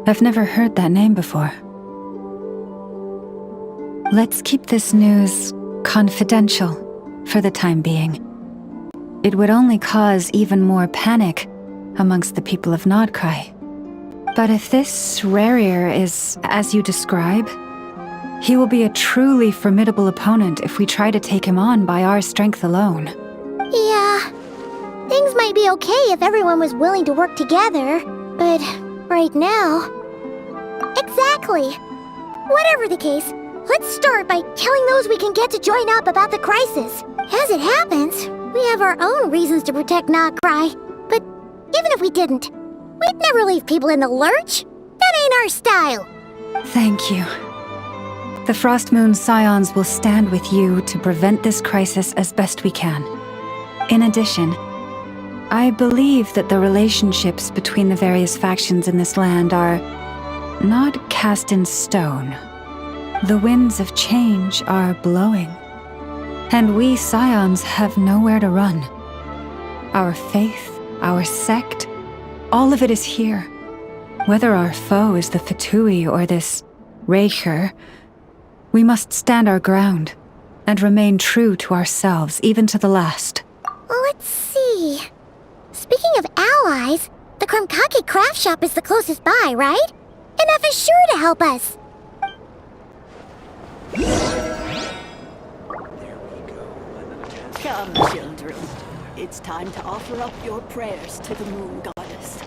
I've never heard that name before. Let's keep this news confidential for the time being. It would only cause even more panic amongst the people of Nodcry. But if this Rarier is as you describe, he will be a truly formidable opponent if we try to take him on by our strength alone. Yeah, things might be okay if everyone was willing to work together, but right now... Exactly! Whatever the case, let's start by telling those we can get to join up about the crisis. As it happens, we have our own reasons to protect Nodcry, but even if we didn't, we'd never leave people in the lurch. That ain't our style. Thank you. The Frostmoon Scions will stand with you to prevent this crisis as best we can. In addition, I believe that the relationships between the various factions in this land are not cast in stone. The winds of change are blowing, and we Scions have nowhere to run. Our faith, our sect, all of it is here. Whether our foe is the Fatui or this Raker, we must stand our ground and remain true to ourselves, even to the last. Let's see. Speaking of allies, the Krumkake craft shop is the closest by, right? Enough is sure to help us. Come, children. It's time to offer up your prayers to the Moon Goddess.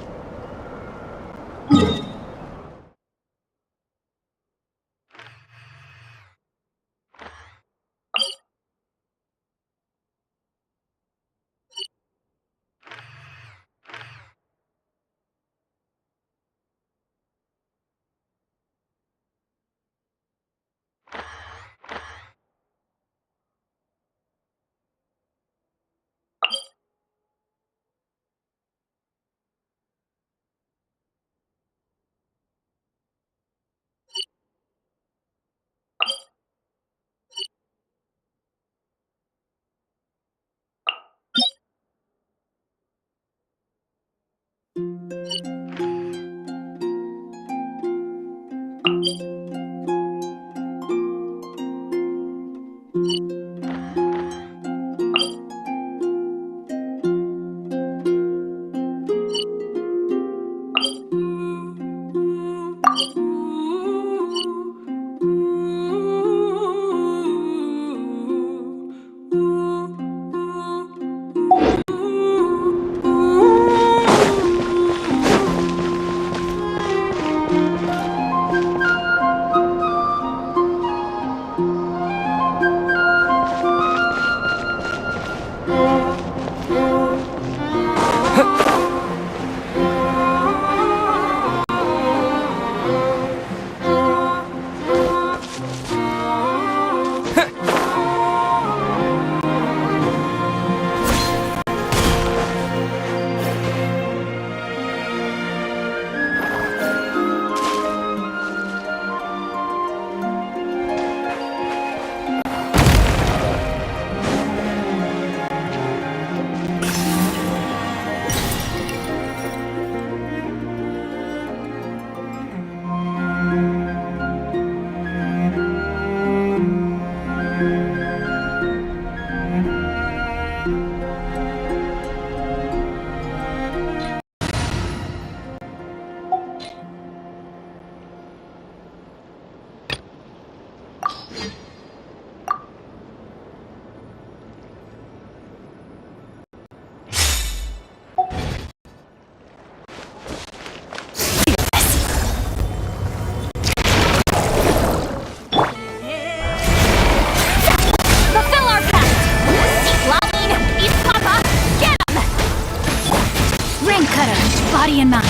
Body and mind.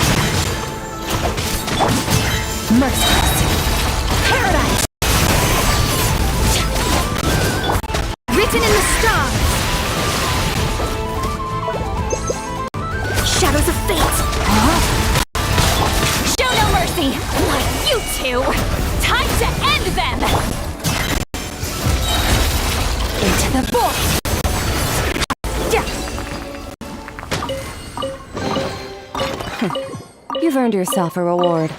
Merciless. Paradise. Written in the stars. Shadows of fate. Show no mercy. Like you two. Time to end them. Into the void. You've earned yourself a reward.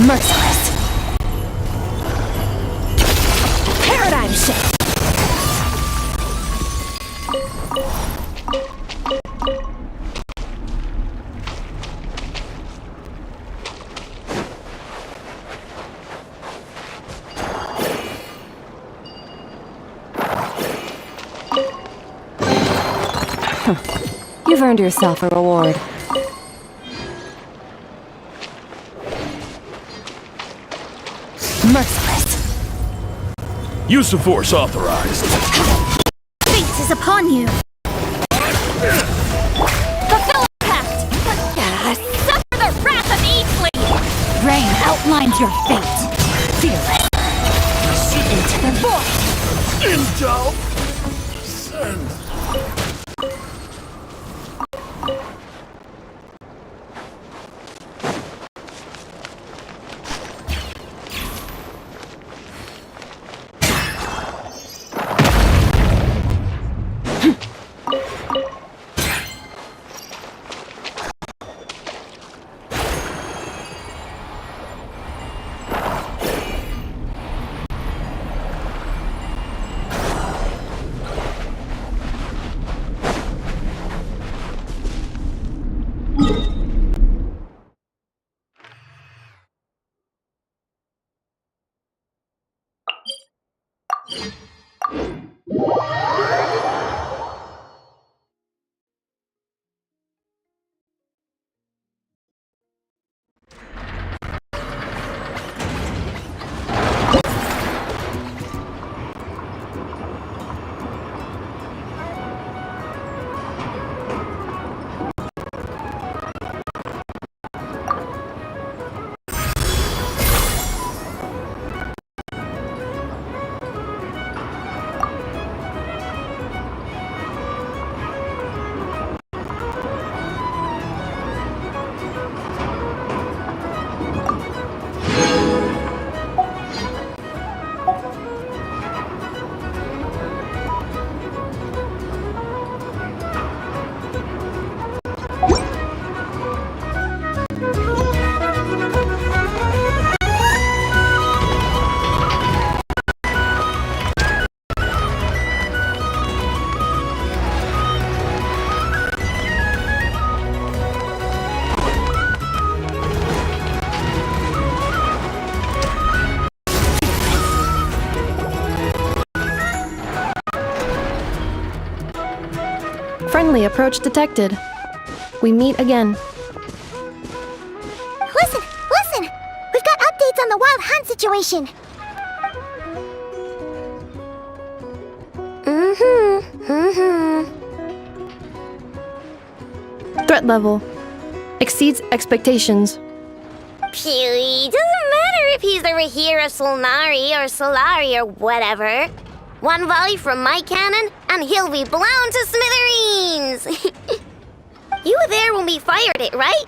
Merciless. Paradigm shift. You've earned yourself a reward. Merciless. Use of force authorized. Fate is upon you. Fulfill a pact. Suffer the wrath of Eatly. Rain outlines your fate. Fearless. Into the void. Intel. Send. Friendly approach detected. We meet again. Listen! Listen! We've got updates on the wild hunt situation! Threat level exceeds expectations. Phew, doesn't matter if he's the Rahira Solnari or Solari or whatever. One volley from my cannon, and he'll be blown to smithereens! You were there when we fired it, right?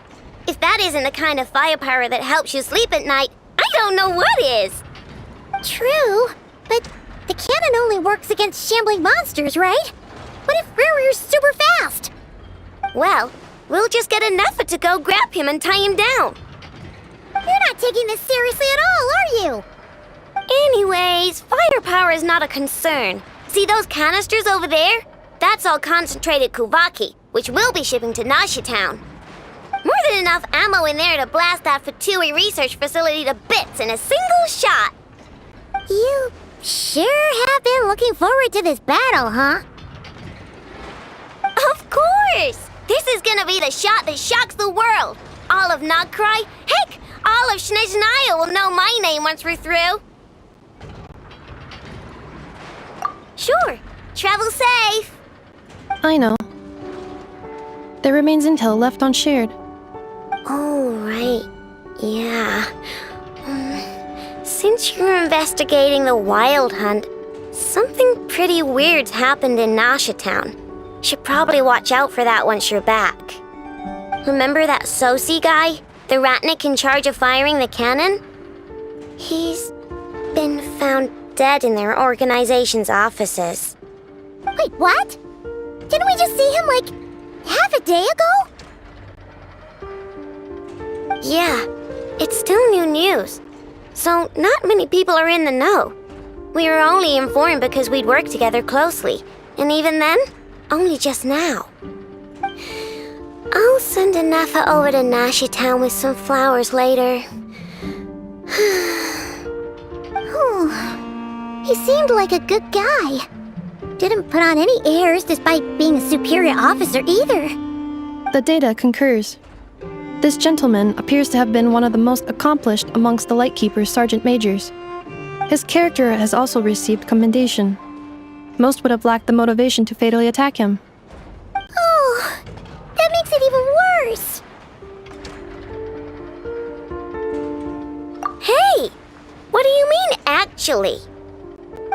If that isn't the kind of firepower that helps you sleep at night, I don't know what is! True, but the cannon only works against shambling monsters, right? What if Rarir's super fast? Well, we'll just get an effort to go grab him and tie him down. You're not taking this seriously at all, are you? Anyways, firepower is not a concern. See those canisters over there? That's all concentrated Kuvaki, which we'll be shipping to Nasha Town. More than enough ammo in there to blast that Fatui research facility to bits in a single shot. You sure have been looking forward to this battle, huh? Of course! This is gonna be the shot that shocks the world. All of Nagkrai, heck, all of Snezhnaya will know my name once we're through. Sure. Travel safe. I know. There remains intel left unshared. Oh, right. Yeah. Since you're investigating the wild hunt, something pretty weird's happened in Nasha Town. Should probably watch out for that once you're back. Remember that Sosi guy? The Ratnik in charge of firing the cannon? He's been found dead in their organization's offices. Wait, what? Didn't we just see him, like, half a day ago? Yeah, It's still new news, so not many people are in the know. We were only informed because we'd worked together closely, and even then, only just now. I'll send a Nafa over to Nashi Town with some flowers later. He seemed like a good guy. Didn't put on any airs despite being a superior officer either. The data concurs. This gentleman appears to have been one of the most accomplished amongst the Lightkeeper's Sergeant Majors. His character has also received commendation. Most would have lacked the motivation to fatally attack him. Oh, that makes it even worse. Hey, what do you mean, actually?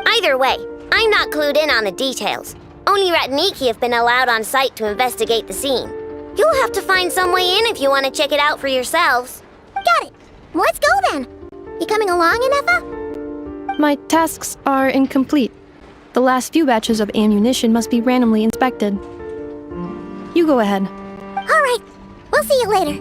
Either way, I'm not clued in on the details. Only Ratniki have been allowed on site to investigate the scene. You'll have to find some way in if you want to check it out for yourselves. Got it. Let's go then. You coming along, Inefa? My tasks are incomplete. The last few batches of ammunition must be randomly inspected. You go ahead. All right. We'll see you later.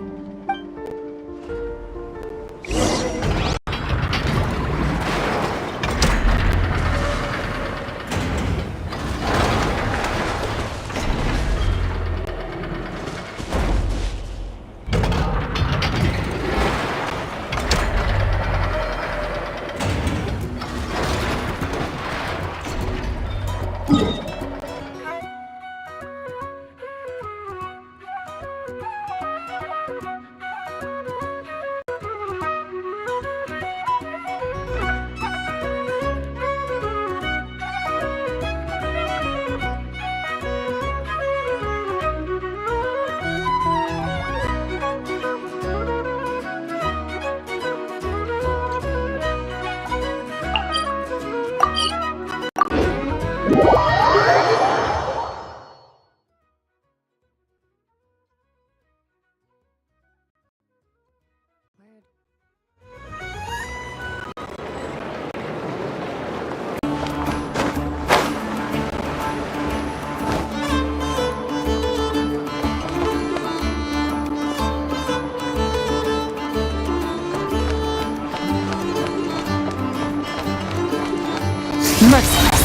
Merciless.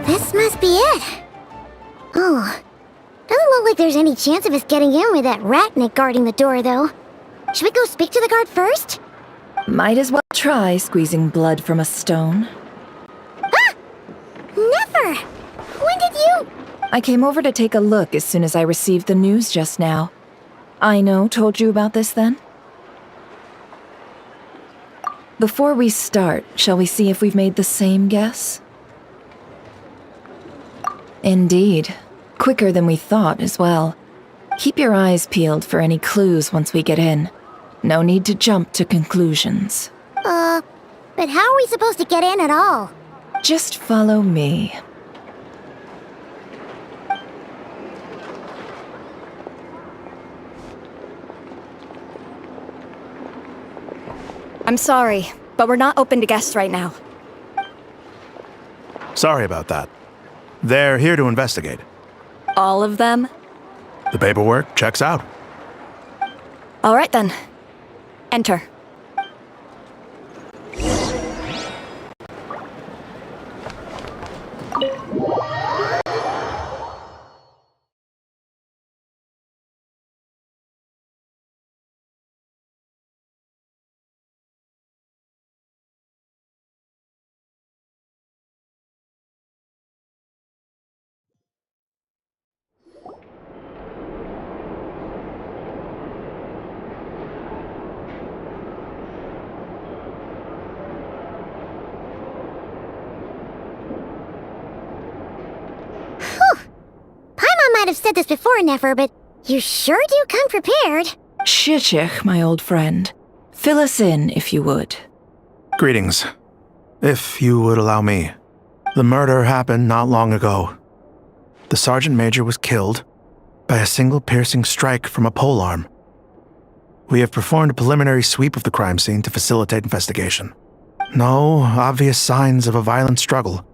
This must be it. Oh, doesn't look like there's any chance of us getting in with that ratnik guarding the door, though. Should we go speak to the guard first? Might as well try squeezing blood from a stone. Ah! Never! When did you... I came over to take a look as soon as I received the news just now. Aino told you about this then? Before we start, shall we see if we've made the same guess? Indeed. Quicker than we thought as well. Keep your eyes peeled for any clues once we get in. No need to jump to conclusions. But how are we supposed to get in at all? Just follow me. I'm sorry, but we're not open to guests right now. Sorry about that. They're here to investigate. All of them? The paperwork checks out. All right then. Enter. Might have said this before, Nefer, but you sure do come prepared. Shishich, my old friend. Fill us in, if you would. Greetings. If you would allow me. The murder happened not long ago. The Sergeant Major was killed by a single piercing strike from a polearm. We have performed a preliminary sweep of the crime scene to facilitate investigation. No obvious signs of a violent struggle.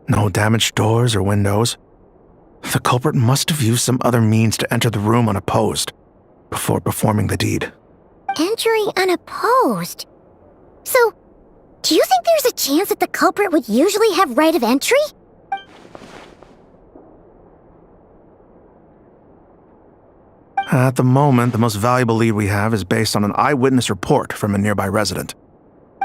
No damaged doors or windows. The culprit must have used some other means to enter the room unopposed before performing the deed. Entering unopposed? So, do you think there's a chance that the culprit would usually have right of entry? At the moment, the most valuable lead we have is based on an eyewitness report from a nearby resident.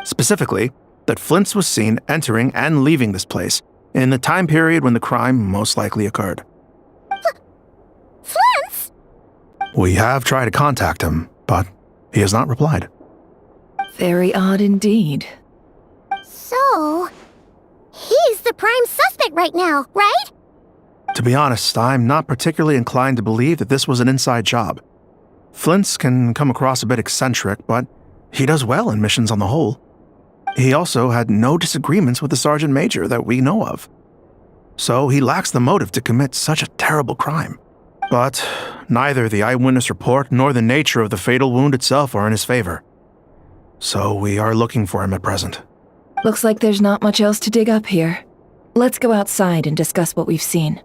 Specifically, that Flint's was seen entering and leaving this place in the time period when the crime most likely occurred. Flint's? We have tried to contact him, but he has not replied. Very odd indeed. So, he's the prime suspect right now, right? To be honest, I'm not particularly inclined to believe that this was an inside job. Flint's can come across a bit eccentric, but he does well in missions on the whole. He also had no disagreements with the Sergeant Major that we know of. So he lacks the motive to commit such a terrible crime. But neither the eyewitness report nor the nature of the fatal wound itself are in his favor. So we are looking for him at present. Looks like there's not much else to dig up here. Let's go outside and discuss what we've seen.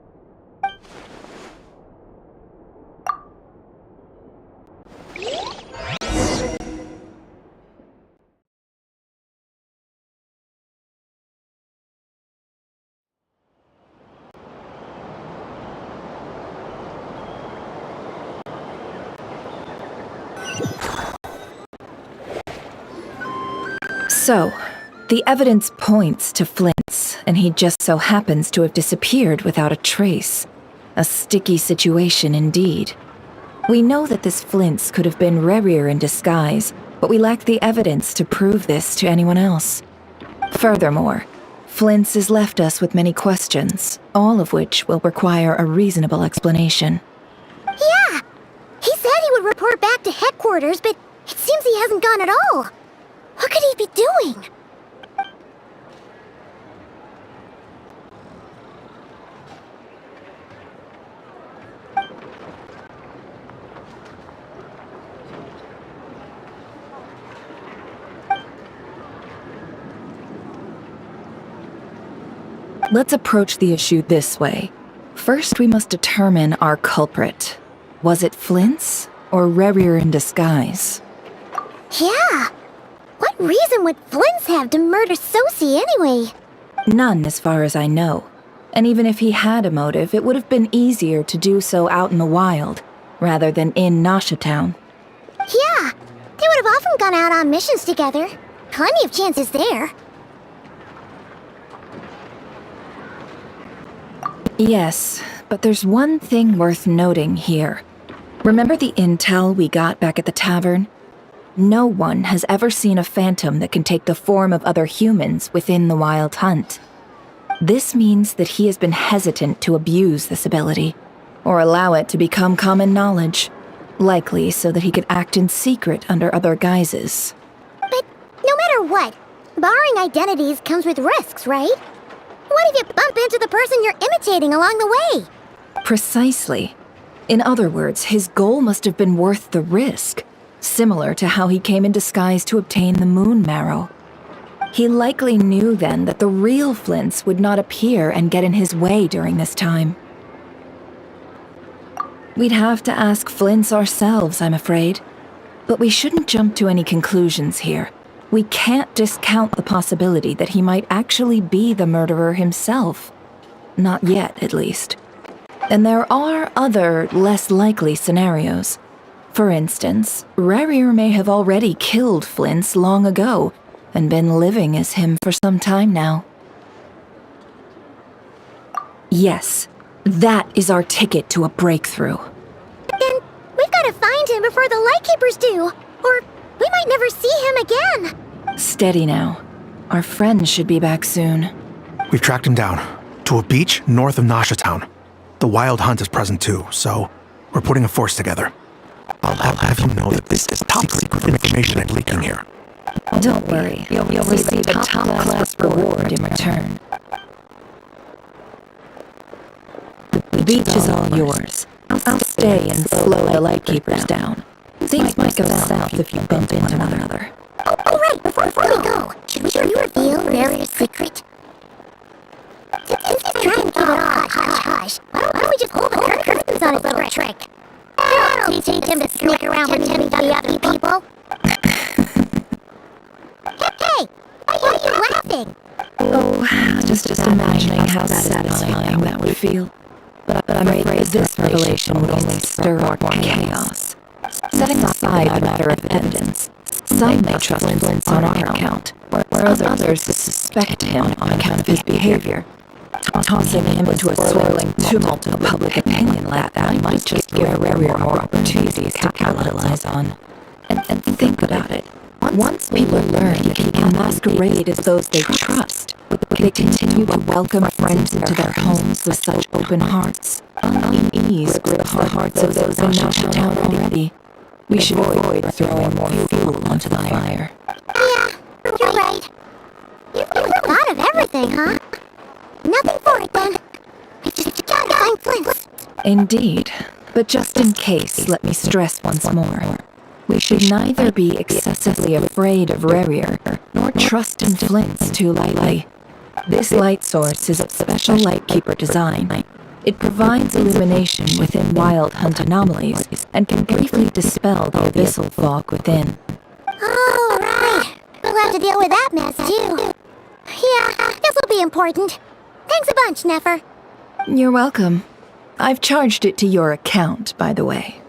So, the evidence points to Flint's, and he just so happens to have disappeared without a trace. A sticky situation indeed. We know that this Flint's could have been Rerir in disguise, but we lack the evidence to prove this to anyone else. Furthermore, Flint's has left us with many questions, all of which will require a reasonable explanation. Yeah! He said he would report back to headquarters, but it seems he hasn't gone at all. What could he be doing? Let's approach the issue this way. First, we must determine our culprit. Was it Flint's or Rerir in disguise? Yeah! What reason would Flint's have to murder Sosie anyway? None, as far as I know. And even if he had a motive, it would have been easier to do so out in the wild, rather than in Nasha Town. Yeah! They would have often gone out on missions together. Plenty of chances there. Yes, but there's one thing worth noting here. Remember the intel we got back at the tavern? No one has ever seen a phantom that can take the form of other humans within the Wild Hunt. This means that he has been hesitant to abuse this ability, or allow it to become common knowledge, likely so that he could act in secret under other guises. But no matter what, borrowing identities comes with risks, right? What if you bump into the person you're imitating along the way? Precisely. In other words, his goal must have been worth the risk, similar to how he came in disguise to obtain the moon marrow. He likely knew then that the real Flint's would not appear and get in his way during this time. We'd have to ask Flint's ourselves, I'm afraid. But we shouldn't jump to any conclusions here. We can't discount the possibility that he might actually be the murderer himself. Not yet, at least. And there are other, less likely scenarios. For instance, Rerir may have already killed Flint's long ago, and been living as him for some time now. Yes, that is our ticket to a breakthrough. Then we've got to find him before the Lightkeepers do, or we might never see him again. Steady now. Our friend should be back soon. We've tracked him down to a beach north of Nasha Town. The Wild Hunt is present too, so we're putting a force together. I'll have you know that this is top secret information I'm leaking here. Don't worry, you'll receive a top-class reward in return. The beach is all yours. I'll stay and slow the Lightkeepers down. Things might go south if you bump into one another. Oh, right, before we go, should we reveal Rare's secret? Since he's trying to keep it all hush-hush, why don't we just pull the curtains on his little trick? That'll teach him to sneak around pretending to be other people. Hey, why are you laughing? Oh, just imagining how satisfying that would feel. But I'm afraid this revelation would only stir more chaos. Setting aside the matter of evidence, some may trust Flint on our account, whereas others suspect him on account of his behavior. Tossing him into a swirling tumult of public opinion like that might just give Rarier more opportunities to capitalize on. And think about it. Once people learn that he can masquerade as those they trust, would they continue to welcome friends into their homes with such open hearts? Unease grips the hearts of those in Town already. We should avoid throwing more fuel onto the fire. Yeah, you're right. You've thought of everything, huh? Nothing for it, then. I just gotta find Flint. Indeed. But just in case, let me stress once more. We should neither be excessively afraid of Rarier, nor trust in Flints too lightly. This light source is of special Lightkeeper design. It provides illumination within Wild Hunt anomalies, and can briefly dispel the abyssal fog within. Oh, right. We'll have to deal with that mess, too. Yeah, this will be important. Thanks a bunch, Nefer. You're welcome. I've charged it to your account, by the way.